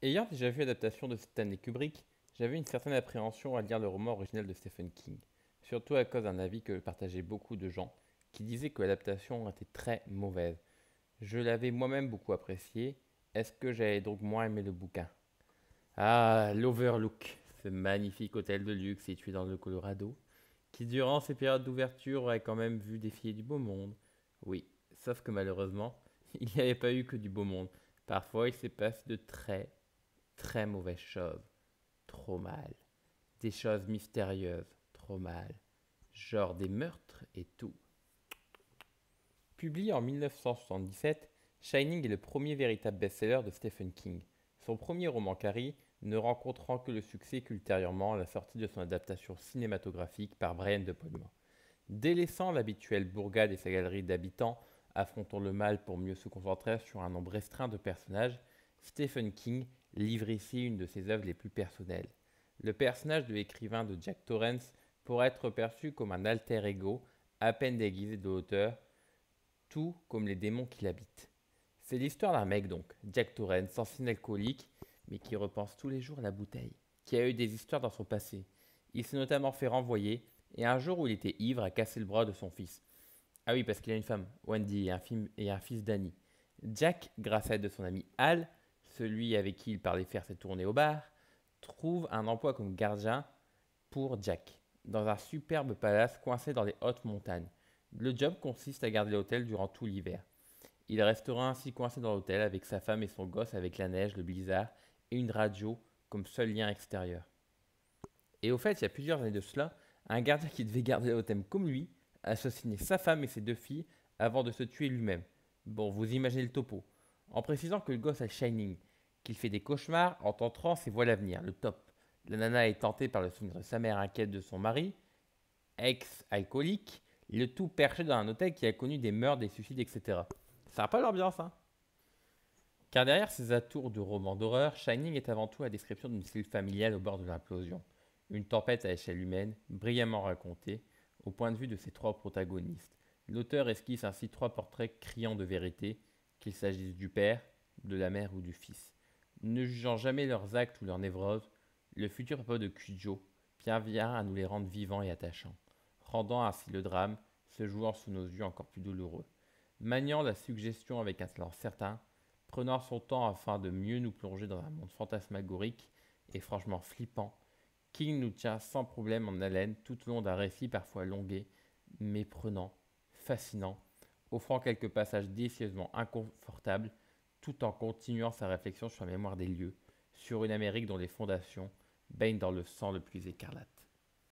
Ayant déjà vu l'adaptation de Stanley Kubrick, j'avais une certaine appréhension à lire le roman original de Stephen King, surtout à cause d'un avis que partageaient beaucoup de gens, qui disaient que l'adaptation était très mauvaise. Je l'avais moi-même beaucoup apprécié, est-ce que j'allais donc moins aimer le bouquin? Ah, l'Overlook, ce magnifique hôtel de luxe situé dans le Colorado, qui durant ses périodes d'ouverture aurait quand même vu défiler du beau monde. Oui, sauf que malheureusement, il n'y avait pas eu que du beau monde. Parfois, il s'est passé de très mauvaises choses. Trop mal. Des choses mystérieuses. Trop mal. Genre des meurtres et tout. Publié en 1977, Shining est le premier véritable best-seller de Stephen King. Son premier roman Carrie ne rencontrant que le succès qu'ultérieurement à la sortie de son adaptation cinématographique par Brian De Palma. Délaissant l'habituelle bourgade et sa galerie d'habitants, affrontant le mal pour mieux se concentrer sur un nombre restreint de personnages, Stephen King livre ici une de ses œuvres les plus personnelles. Le personnage de l'écrivain de Jack Torrance pourrait être perçu comme un alter ego, à peine déguisé de l'auteur, tout comme les démons qui l'habitent. C'est l'histoire d'un mec donc, Jack Torrance, ancien alcoolique, mais qui repense tous les jours à la bouteille, qui a eu des histoires dans son passé. Il s'est notamment fait renvoyer, et un jour où il était ivre, a cassé le bras de son fils. Ah oui, parce qu'il a une femme, Wendy, et un fils, Danny. Jack, grâce à l'aide de son ami Al, celui avec qui il parlait faire ses tournées au bar, trouve un emploi comme gardien pour Jack, dans un superbe palace coincé dans les hautes montagnes. Le job consiste à garder l'hôtel durant tout l'hiver. Il restera ainsi coincé dans l'hôtel avec sa femme et son gosse avec la neige, le blizzard et une radio comme seul lien extérieur. Et au fait, il y a plusieurs années de cela, un gardien qui devait garder l'hôtel comme lui a assassiné sa femme et ses deux filles avant de se tuer lui-même. Bon, vous imaginez le topo. En précisant que le gosse a Shining, qu'il fait des cauchemars, entend trance et voit l'avenir, le top. La nana est tentée par le souvenir de sa mère inquiète de son mari, ex-alcoolique, le tout perché dans un hôtel qui a connu des meurtres, des suicides, etc. Ça n'a pas l'ambiance, hein? Car derrière ces atours de romans d'horreur, Shining est avant tout la description d'une cellule familiale au bord de l'implosion. Une tempête à échelle humaine, brillamment racontée, au point de vue de ses trois protagonistes. L'auteur esquisse ainsi trois portraits criants de vérité, qu'il s'agisse du père, de la mère ou du fils. Ne jugeant jamais leurs actes ou leurs névroses, le futur papa de Cujo vient à nous les rendre vivants et attachants, rendant ainsi le drame, se jouant sous nos yeux, encore plus douloureux. Maniant la suggestion avec un talent certain, prenant son temps afin de mieux nous plonger dans un monde fantasmagorique et franchement flippant, King nous tient sans problème en haleine tout au long d'un récit parfois longué, mais prenant, fascinant, offrant quelques passages délicieusement inconfortables, tout en continuant sa réflexion sur la mémoire des lieux, sur une Amérique dont les fondations baignent dans le sang le plus écarlate.